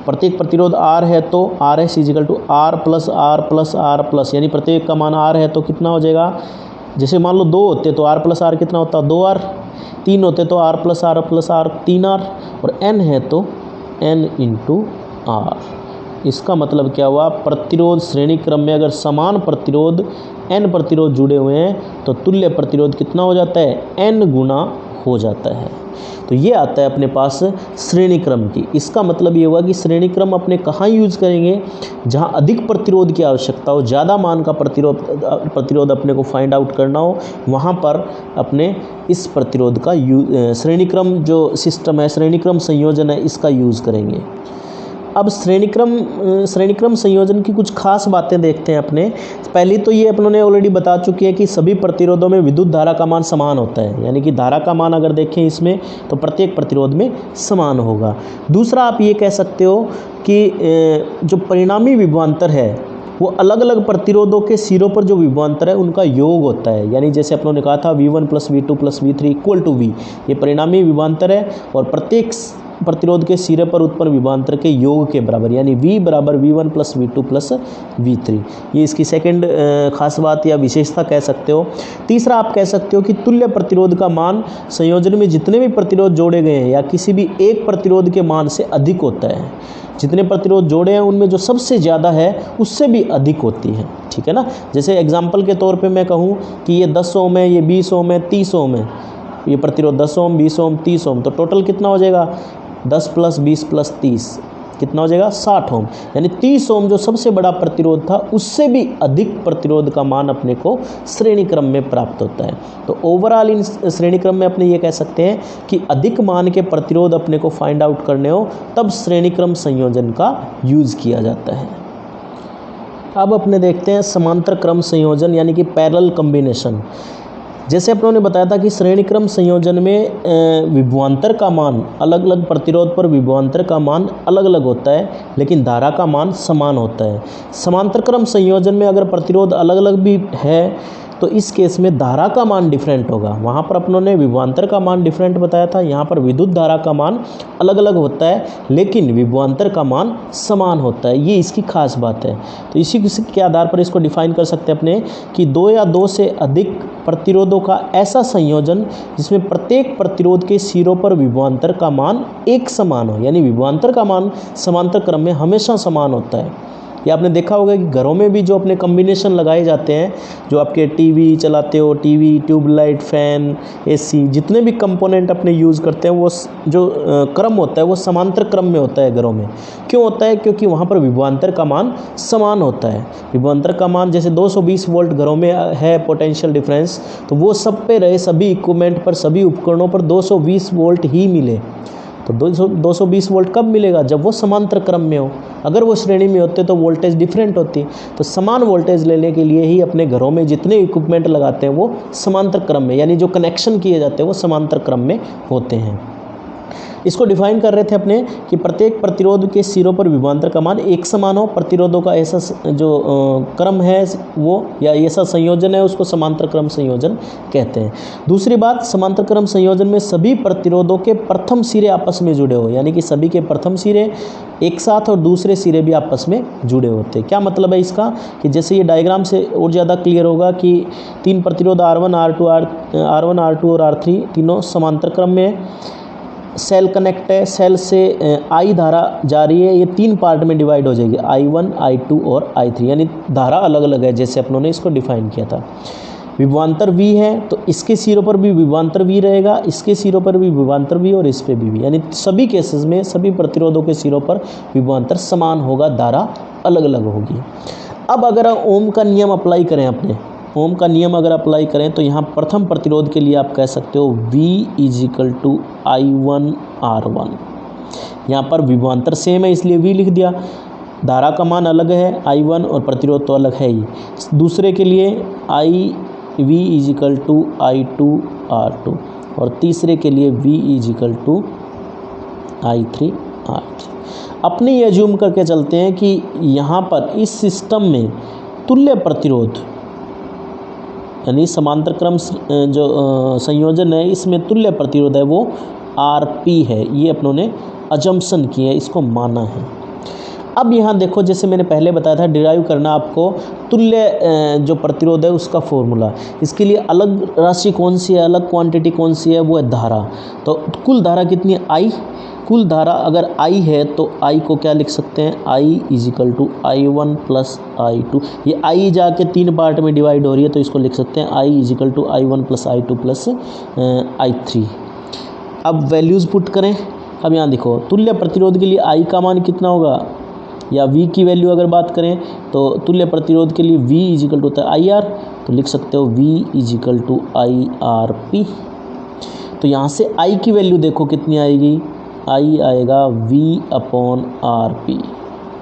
प्रत्येक प्रतिरोध R है तो R S is equal to R plus R plus R plus, यानी प्रत्येक का मान R है तो कितना हो जाएगा? जैसे मान लो 2 होते तो R प्लस R कितना होता? 2R। 3 होते तो R plus R plus R 3R, और n है तो n इंटू R। इसका मतलब क्या हुआ? प्रतिरोध श्रेणी क्रम में अगर समान प्रतिरोध n प्रतिरोध जुड़े हुए हैं तो तुल्य प्रतिरोध कितना हो जाता है? n गुना हो जाता है। तो ये आता है अपने पास श्रेणी क्रम की। इसका मतलब ये हुआ कि श्रेणी क्रम अपने कहाँ यूज़ करेंगे? जहाँ अधिक प्रतिरोध की आवश्यकता हो, ज़्यादा मान का प्रतिरोध अपने को फाइंड आउट करना हो, वहाँ पर अपने इस प्रतिरोध का श्रेणी क्रम जो सिस्टम है, श्रेणी क्रम संयोजन है, इसका यूज़ करेंगे। अब श्रेणी क्रम संयोजन की कुछ खास बातें देखते हैं अपने। पहली तो ये अपनों ने ऑलरेडी बता चुकी है कि सभी प्रतिरोधों में विद्युत धारा का मान समान होता है, यानी कि धारा का मान अगर देखें इसमें तो प्रत्येक प्रतिरोध में समान होगा। दूसरा आप ये कह सकते हो कि जो परिणामी विभवांतर है वो अलग अलग प्रतिरोधों के सिरों पर जो विभवांतर है उनका योग होता है, यानी जैसे अपनों ने कहा था V1 plus V2 plus V3 equal to V, ये परिणामी विभवांतर है और प्रत्येक प्रतिरोध के सिरे पर उत्पन्न विभवांतर के योग के बराबर, यानी V बराबर V1 plus V2 plus V3। ये इसकी सेकंड खास बात या विशेषता कह सकते हो। तीसरा आप कह सकते हो कि तुल्य प्रतिरोध का मान संयोजन में जितने भी प्रतिरोध जोड़े गए हैं या किसी भी एक प्रतिरोध के मान से अधिक होता है। जितने प्रतिरोध जोड़े हैं उनमें जो सबसे ज़्यादा है उससे भी अधिक होती है, ठीक है ना। जैसे एग्जाम्पल के तौर पर मैं कहूँ कि ये 10 ओम है, ये 20 ओम है, 30 ओम है, ये प्रतिरोध 10 ओम, 20 ओम, 30 ओम, तो टोटल कितना हो जाएगा? 10 प्लस 20 प्लस 30 कितना हो जाएगा? 60 ओम। यानी 30 ओम जो सबसे बड़ा प्रतिरोध था उससे भी अधिक प्रतिरोध का मान अपने को श्रेणी क्रम में प्राप्त होता है। तो ओवरऑल इन श्रेणी क्रम में अपने ये कह सकते हैं कि अधिक मान के प्रतिरोध अपने को फाइंड आउट करने हो तब श्रेणी क्रम संयोजन का यूज़ किया जाता है। अब अपने देखते हैं समांतर क्रम संयोजन यानी कि पैरेलल कॉम्बिनेशन। जैसे अपनों ने बताया था कि श्रेणी क्रम संयोजन में विभवांतर का मान अलग अलग प्रतिरोध पर विभवांतर का मान अलग अलग होता है, लेकिन धारा का मान समान होता है। समांतर क्रम संयोजन में अगर प्रतिरोध अलग अलग भी है तो इस केस में धारा का मान डिफरेंट होगा। वहाँ पर अपनों ने विभवांतर का मान डिफरेंट बताया था, यहाँ पर विद्युत धारा का मान अलग अलग होता है लेकिन विभवांतर का मान समान होता है। ये इसकी खास बात है। तो इसी के आधार पर इसको डिफाइन कर सकते हैं अपने कि 2 या 2 से अधिक प्रतिरोधों का ऐसा संयोजन जिसमें प्रत्येक प्रतिरोध के सिरों पर विभवांतर का मान एक समान हो, यानी विभवांतर का मान समांतर क्रम में हमेशा समान होता है। या आपने देखा होगा कि घरों में भी जो अपने कॉम्बिनेशन लगाए जाते हैं, जो आपके टीवी चलाते हो, टीवी, ट्यूबलाइट, फैन, एसी, जितने भी कंपोनेंट अपने यूज़ करते हैं वो जो क्रम होता है वो समांतर क्रम में होता है घरों में। क्यों होता है? क्योंकि वहाँ पर विभवांतर का मान समान होता है। विभवांतर का मान जैसे 220 वोल्ट घरों में है पोटेंशियल डिफरेंस, तो वो सब पे रहे, सभी इक्विपमेंट पर, सभी उपकरणों पर 220 वोल्ट ही मिले। तो 220 वोल्ट कब मिलेगा? जब वो समांतर क्रम में हो। अगर वो श्रेणी में होते तो वोल्टेज डिफरेंट होती। तो समान वोल्टेज लेने के लिए ही अपने घरों में जितने इक्विपमेंट लगाते हैं वो समांतर क्रम में, यानी जो कनेक्शन किए जाते हैं वो समांतर क्रम में होते हैं। इसको डिफाइन कर रहे थे अपने कि प्रत्येक प्रतिरोध के सिरों पर विभवांतर का मान एक समान हो। प्रतिरोधों का ऐसा जो क्रम है वो या ऐसा संयोजन है उसको समांतर क्रम संयोजन कहते हैं। दूसरी बात, समांतर क्रम संयोजन में सभी प्रतिरोधों के प्रथम सिरे आपस में जुड़े हो, यानी कि सभी के प्रथम सिरे एक साथ और दूसरे सिरे भी आपस में जुड़े होते हैं। क्या मतलब है इसका कि जैसे ये डायग्राम से और ज़्यादा क्लियर होगा कि 3 प्रतिरोध R1, R2 और R3 तीनों समांतर क्रम में है। सेल कनेक्ट है, सेल से I धारा जा रही है, ये 3 पार्ट में डिवाइड हो जाएगी, I1, I2 और I3, यानी धारा अलग अलग है जैसे अपनों ने इसको डिफाइन किया था। विभवांतर V है तो इसके सिरों पर भी विभवांतर V रहेगा, इसके सिरों पर भी विभवांतर V और इस पे भी V, यानी सभी केसेस में सभी प्रतिरोधों के सिरों पर विभवांतर समान होगा, धारा अलग अलग होगी। अब अगर ओम का नियम अप्लाई करें, अपने ओम का नियम अगर अप्लाई करें तो यहाँ प्रथम प्रतिरोध के लिए आप कह सकते हो V = I1 R1। यहाँ पर विभवांतर सेम है इसलिए V लिख दिया, धारा का मान अलग है I1 और प्रतिरोध तो अलग है ही। दूसरे के लिए V = I2 R2 और तीसरे के लिए V = I3 R3। अपने ये अज्यूम करके चलते हैं कि यहाँ पर इस सिस्टम में तुल्य प्रतिरोध यानी समांतर क्रम जो संयोजन है इसमें तुल्य प्रतिरोध है वो RP है। ये अपनों ने अजम्पशन की है, इसको माना है। अब यहाँ देखो, जैसे मैंने पहले बताया था डिराइव करना आपको तुल्य जो प्रतिरोध है उसका फॉर्मूला। इसके लिए अलग राशि कौन सी है, अलग क्वांटिटी कौन सी है, वो है धारा। तो कुल धारा कितनी है? I। कुल धारा अगर I है तो I को क्या लिख सकते हैं? I = I1 + I2। ये I जाके 3 पार्ट में डिवाइड हो रही है तो इसको लिख सकते हैं I = I1 + I2 + I3। अब वैल्यूज़ पुट करें। अब यहाँ देखो, तुल्य प्रतिरोध के लिए I का मान कितना होगा, या V की वैल्यू अगर बात करें तो तुल्य प्रतिरोध के लिए V = होता है IR, तो लिख सकते हो V = IRP। तो यहाँ से I की वैल्यू देखो कितनी आएगी, I आएगा V/RP,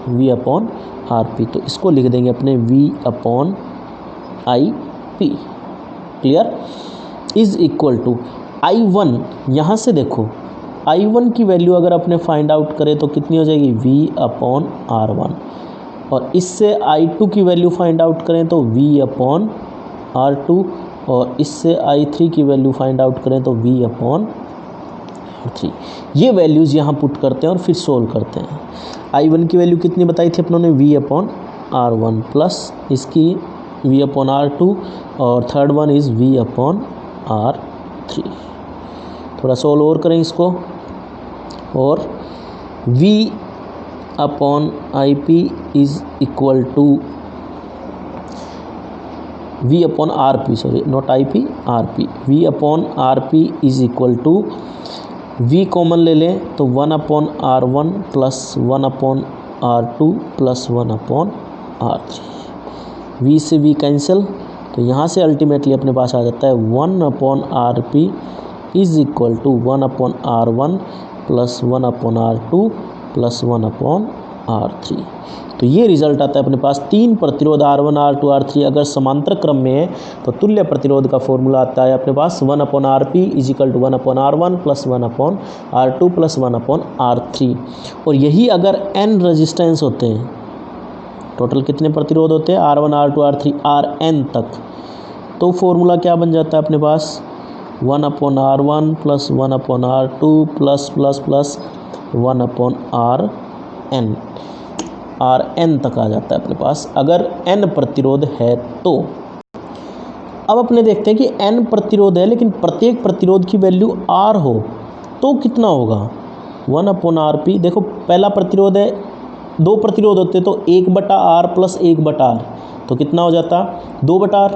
V/RP। तो इसको लिख देंगे अपने V/IP। Clear? Is equal to I1। यहाँ से देखो I1 की वैल्यू अगर अपने फाइंड आउट करें तो कितनी हो जाएगी, V/R1। और इससे I2 की वैल्यू फाइंड आउट करें तो V/R2, और इससे I3 की वैल्यू फाइंड आउट करें तो V/3। ये वैल्यूज़ यहाँ पुट करते हैं और फिर सोल्व करते हैं। I1 की वैल्यू कितनी बताई थी अपनों ने, V/R1 प्लस इसकी V/R2, और थर्ड वन इज़ V/R3। थोड़ा सोल्व और करें इसको, और V/IP is equal to V/RP, sorry not IP, RP। V/RP is equal to V common ले लें तो 1/R1 + 1/R2 + 1/R3। V से V कैंसिल, तो यहाँ से अल्टीमेटली अपने पास आ जाता है 1/RP is equal to 1/R1 + 1/R2 + 1/R3। तो ये रिजल्ट आता है अपने पास। 3 प्रतिरोध R1, R2, R3 अगर समांतर क्रम में है तो तुल्य प्रतिरोध का फॉर्मूला आता है अपने पास 1/RP is equal to 1/R1 + 1/R2 + 1/R3। और यही अगर n रेजिस्टेंस होते हैं, टोटल कितने प्रतिरोध होते हैं, R1, R2, R3, Rn तक, तो फॉर्मूला क्या बन जाता है अपने पास, 1/R1 + 1/R2 + 1/Rn, Rn तक आ जाता है अपने पास अगर n प्रतिरोध है तो। अब अपने देखते हैं कि n प्रतिरोध है लेकिन प्रत्येक प्रतिरोध की वैल्यू R हो तो कितना होगा, 1/RP। देखो पहला प्रतिरोध है, 2 प्रतिरोध होते तो 1/R + 1/R, तो कितना हो जाता 2/R।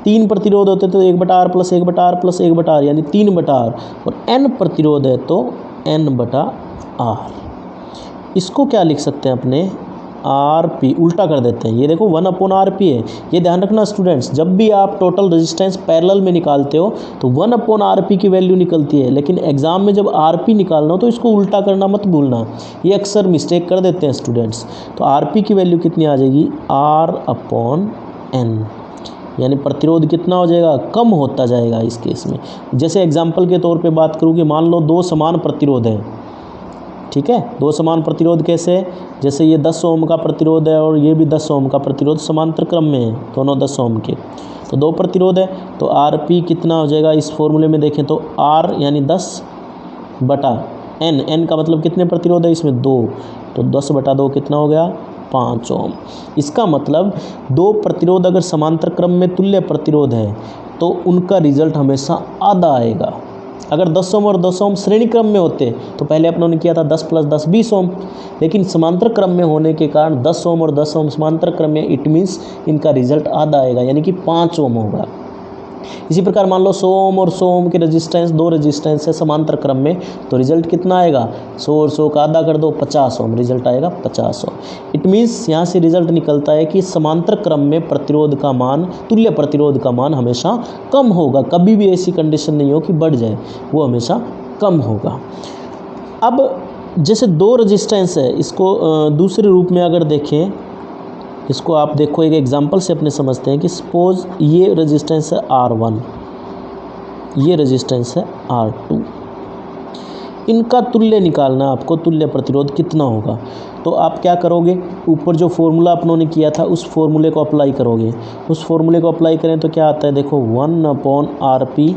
3 प्रतिरोध होते तो 1/R + 1/R + 1/R, यानी 3/R। और n प्रतिरोध है तो n/R। इसको क्या लिख सकते हैं अपने, आर पी, उल्टा कर देते हैं, ये देखो 1 अपॉन आर पी है। ये ध्यान रखना स्टूडेंट्स, जब भी आप टोटल रेजिस्टेंस पैरेलल में निकालते हो तो 1 अपॉन आर पी की वैल्यू निकलती है, लेकिन एग्जाम में जब आर पी निकालना हो तो इसको उल्टा करना मत भूलना, ये अक्सर मिस्टेक कर देते हैं स्टूडेंट्स। तो आर पी की वैल्यू कितनी आ जाएगी, आर अपॉन एन, यानी प्रतिरोध कितना हो जाएगा, कम होता जाएगा इस केस में। जैसे एग्जाम्पल के तौर पे बात करूँ कि मान लो 2 समान प्रतिरोध हैं, ठीक है, 2 समान प्रतिरोध कैसे, जैसे ये 10 ओम का प्रतिरोध है और ये भी 10 ओम का प्रतिरोध, समांतर क्रम में है दोनों 10 ओम के, तो 2 प्रतिरोध है, तो आर पी कितना हो जाएगा, इस फॉर्मूले में देखें तो आर यानी 10 बटा एन, एन का मतलब कितने प्रतिरोध है इसमें 2, तो 10 बटा 2 कितना हो गया, 5 ओम। इसका मतलब 2 प्रतिरोध अगर समांतर क्रम में तुल्य प्रतिरोध है तो उनका रिजल्ट हमेशा आधा आएगा। अगर 10 ओम और 10 ओम श्रेणी क्रम में होते तो पहले अपनों ने किया था 10 + 10 20 ओम, लेकिन समांतर क्रम में होने के कारण 10 ओम और 10 ओम समांतर क्रम में, इट मीन्स इनका रिजल्ट आधा आएगा, यानी कि 5 ओम होगा। इसी प्रकार मान लो 100 ओम और 100 ओम के रेजिस्टेंस, 2 रेजिस्टेंस है समांतर क्रम में, तो रिजल्ट कितना आएगा, 100 और 100 का आधा कर दो, 50 ओम, रिजल्ट आएगा 50 ओम। इट मीन्स यहाँ से रिजल्ट निकलता है कि समांतर क्रम में प्रतिरोध का मान, तुल्य प्रतिरोध का मान हमेशा कम होगा, कभी भी ऐसी कंडीशन नहीं हो कि बढ़ जाए, वो हमेशा कम होगा। अब जैसे 2 रेजिस्टेंस है, इसको दूसरे रूप में अगर देखें, इसको आप देखो एक एग्जांपल से अपने समझते हैं कि सपोज ये रेजिस्टेंस है R1, ये रेजिस्टेंस है R2, इनका तुल्य निकालना आपको, तुल्य प्रतिरोध कितना होगा। तो आप क्या करोगे, ऊपर जो फॉर्मूला अपनों ने किया था उस फॉर्मूले को अप्लाई करोगे, उस फॉर्मूले को अप्लाई करें तो क्या आता है, देखो 1 upon R P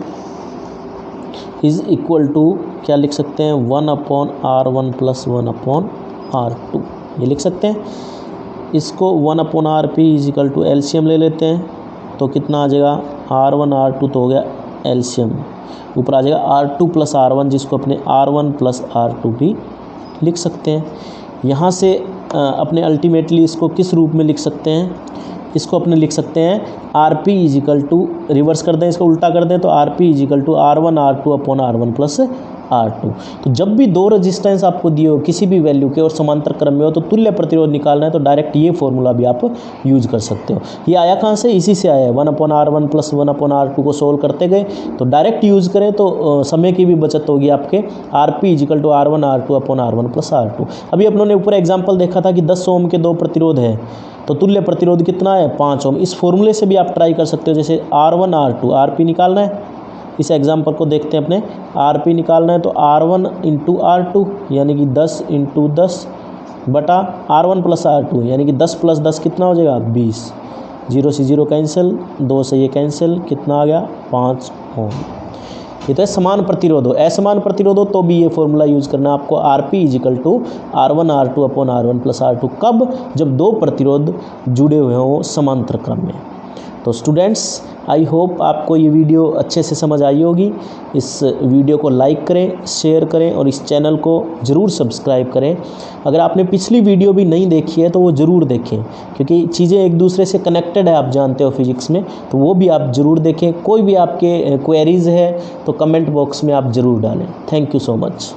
is equal to, क्या लिख सकते हैं, 1 upon R1 plus 1 upon R2, ये लिख सकते हैं। इसको 1 upon R P is equal to LCM ले लेते हैं, तो कितना आ जाएगा, R1 R2 तो हो गया एलसीएम, ऊपर आ जाएगा R2 प्लस R1, जिसको अपने R1 प्लस R2 भी लिख सकते हैं। यहाँ से अपने अल्टीमेटली इसको किस रूप में लिख सकते हैं, इसको अपने लिख सकते हैं R P is equal to, reverse कर दें, इसको उल्टा कर दें तो R P is equal to R1 R2 upon R1 plus R2। तो जब भी 2 रेजिस्टेंस आपको दिए हो किसी भी वैल्यू के और समांतर क्रम में हो तो तुल्य प्रतिरोध निकालना है, तो डायरेक्ट ये फॉर्मूला भी आप यूज कर सकते हो। ये आया कहाँ से, इसी से आया है, 1 upon R1 plus 1 upon R2 को सोल्व करते गए, तो डायरेक्ट यूज़ करें तो समय की भी बचत होगी आपके। R P is equal to R1 R2 upon R1 plus R2। अभी अपनों ने ऊपर एग्जाम्पल देखा था कि 10 ओम के 2 प्रतिरोध है, तो तुल्य प्रतिरोध कितना है, 5 ओम। इस फॉर्मूले से भी आप ट्राई कर सकते हो, जैसे R1 R2, आर पी निकालना है, इस एग्जाम्पल को देखते हैं अपने, आर पी निकालना है तो R1 इंटू R2 यानी कि 10 इंटू 10 बटा R1 प्लस R2 यानी कि 10 प्लस 10 कितना हो जाएगा, 20, 0 से 0 कैंसिल, 2 से ये कैंसिल, कितना आ गया, 5 ओम। ये तो है समान प्रतिरोध हो, असमान प्रतिरोध हो तो भी ये फॉर्मूला यूज़ करना है आपको, R P is equal to R1 R2 upon R1 plus R2, कब, जब 2 प्रतिरोध जुड़े हुए हों समांतर क्रम में। तो स्टूडेंट्स, आई होप आपको ये वीडियो अच्छे से समझ आई होगी। इस वीडियो को लाइक करें, शेयर करें और इस चैनल को ज़रूर सब्सक्राइब करें। अगर आपने पिछली वीडियो भी नहीं देखी है तो वो ज़रूर देखें, क्योंकि चीज़ें एक दूसरे से कनेक्टेड है, आप जानते हो फिजिक्स में, तो वो भी आप ज़रूर देखें। कोई भी आपके क्वेरीज़ है तो कमेंट बॉक्स में आप ज़रूर डालें। Thank you so much.